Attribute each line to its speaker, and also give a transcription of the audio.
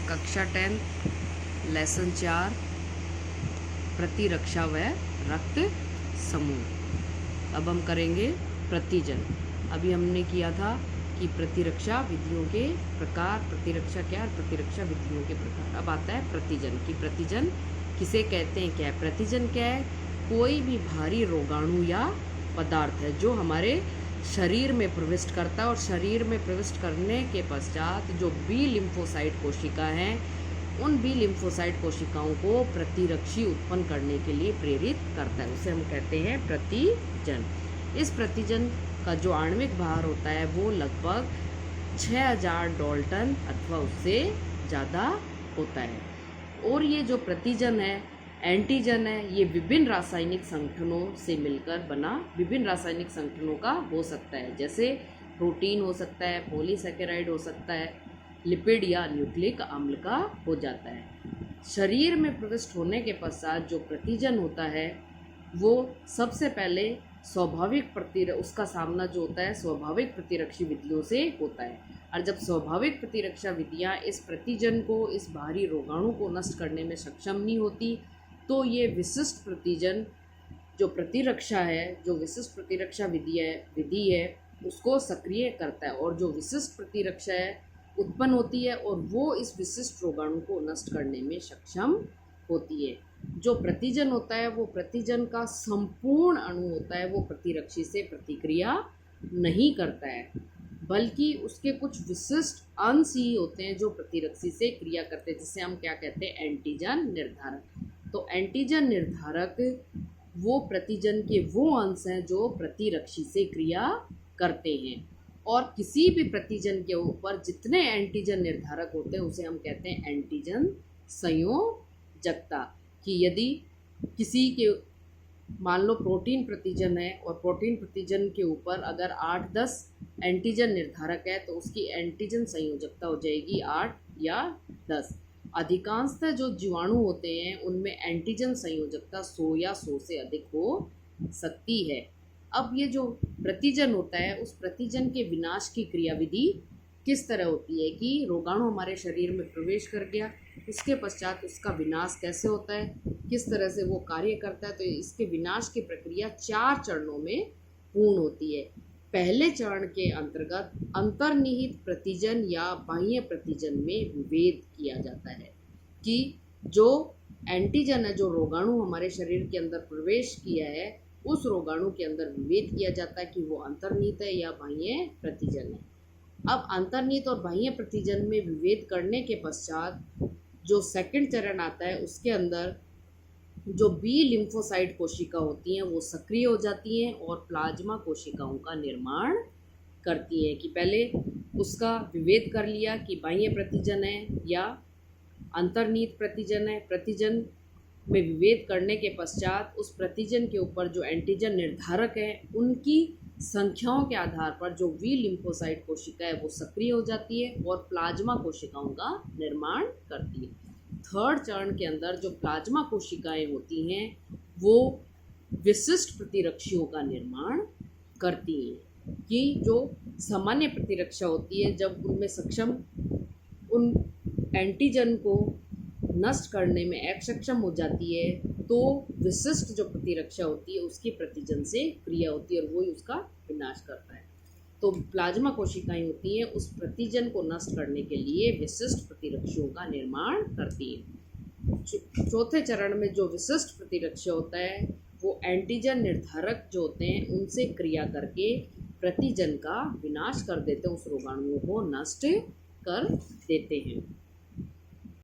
Speaker 1: कक्षा 10 लेसन 4 प्रतिरक्षा व रक्त समूह। अब हम करेंगे प्रतिजन। अभी हमने किया था कि प्रतिरक्षा विधियों के प्रकार, प्रतिरक्षा क्या है, प्रतिरक्षा विधियों के प्रकार। अब आता है प्रतिजन कि प्रतिजन किसे कहते हैं, क्या है प्रतिजन, क्या है, कोई भी भारी रोगाणु या पदार्थ है जो हमारे शरीर में प्रविष्ट करता है और शरीर में प्रविष्ट करने के पश्चात जो बी लिम्फोसाइट कोशिका हैं उन बी लिम्फोसाइट कोशिकाओं को प्रतिरक्षी उत्पन्न करने के लिए प्रेरित करता है, उसे हम कहते हैं प्रतिजन। इस प्रतिजन का जो आणविक भार होता है वो लगभग 6000 डाल्टन अथवा उससे ज़्यादा होता है। और ये जो प्रतिजन है, एंटीजन है, ये विभिन्न रासायनिक संगठनों से मिलकर बना विभिन्न रासायनिक संगठनों का हो सकता है, जैसे प्रोटीन हो सकता है, पॉलीसैकेराइड हो सकता है, लिपिड या न्यूक्लिक अम्ल का हो जाता है। शरीर में प्रविष्ट होने के पश्चात जो प्रतिजन होता है वो सबसे पहले उसका सामना जो होता है स्वाभाविक प्रतिरक्षी विधियों से होता है। और जब स्वाभाविक प्रतिरक्षा विधियाँ इस प्रतिजन को, इस बाहरी रोगाणु को नष्ट करने में सक्षम नहीं होती तो ये विशिष्ट प्रतिजन जो प्रतिरक्षा है, जो विशिष्ट प्रतिरक्षा विधि है उसको सक्रिय करता है और जो विशिष्ट प्रतिरक्षा है उत्पन्न होती है और वो इस विशिष्ट रोगाणु को नष्ट करने में सक्षम होती है। जो प्रतिजन होता है वो प्रतिजन का संपूर्ण अणु होता है, वो प्रतिरक्षी से प्रतिक्रिया नहीं करता है, बल्कि उसके कुछ विशिष्ट अंश ही होते हैं जो प्रतिरक्षी से क्रिया करते हैं, जिसे हम क्या कहते हैं, एंटीजन निर्धारक। तो एंटीजन निर्धारक वो प्रतिजन के वो अंश हैं जो प्रतिरक्षी से क्रिया करते हैं। और किसी भी प्रतिजन के ऊपर जितने एंटीजन निर्धारक होते हैं उसे हम कहते हैं एंटीजन संयोजकता। कि यदि किसी के मान लो प्रोटीन प्रतिजन है और प्रोटीन प्रतिजन के ऊपर अगर 8-10 एंटीजन निर्धारक है तो उसकी एंटीजन संयोजकता हो जाएगी 8 या 10। अधिकांशतः जो जीवाणु होते हैं उनमें एंटीजन संयोजकता 100 या 100 से अधिक हो सकती है। अब ये जो प्रतिजन होता है उस प्रतिजन के विनाश की क्रियाविधि किस तरह होती है कि रोगाणु हमारे शरीर में प्रवेश कर गया, उसके पश्चात उसका विनाश कैसे होता है, किस तरह से वो कार्य करता है। तो इसके विनाश की प्रक्रिया 4 चरणों में पूर्ण होती है। पहले चरण के अंतर्गत अंतर्निहित प्रतिजन या बाह्य प्रतिजन में विभेद किया जाता है कि जो एंटीजन है, जो रोगाणु हमारे शरीर के अंदर प्रवेश किया है, उस रोगाणु के अंदर विभेद किया जाता है कि वो अंतर्निहित है या बाह्य प्रतिजन है। अब अंतर्निहित और बाह्य प्रतिजन में विभेद करने के पश्चात जो सेकंड चरण आता है उसके अंदर जो बी लिम्फोसाइट कोशिका होती हैं वो सक्रिय हो जाती हैं और प्लाज्मा कोशिकाओं का निर्माण करती हैं। कि पहले उसका विभेद कर लिया कि बाह्य प्रतिजन है या अंतर्निहित प्रतिजन है। प्रतिजन में विभेद करने के पश्चात उस प्रतिजन के ऊपर जो एंटीजन निर्धारक हैं उनकी संख्याओं के आधार पर जो वी लिम्फोसाइट कोशिका है वो सक्रिय हो जाती है और प्लाज्मा कोशिकाओं का निर्माण करती है। थर्ड चरण के अंदर जो प्लाज्मा कोशिकाएं होती हैं वो विशिष्ट प्रतिरक्षियों का निर्माण करती हैं। कि जो सामान्य प्रतिरक्षा होती है जब उनमें सक्षम उन एंटीजन को नष्ट करने में अक्षम हो जाती है तो विशिष्ट जो प्रतिरक्षा होती है उसकी प्रतिजन से क्रिया होती है और वही उसका विनाश करता है। तो प्लाज्मा कोशिकाएं होती हैं उस प्रतिजन को नष्ट करने के लिए विशिष्ट प्रतिरक्षियों का निर्माण करती हैं। चौथे चरण में जो विशिष्ट प्रतिरक्षा होता है वो एंटीजन निर्धारक जो होते हैं उनसे क्रिया करके प्रतिजन का विनाश कर देते हैं, उस रोगाणुओं को नष्ट कर देते हैं।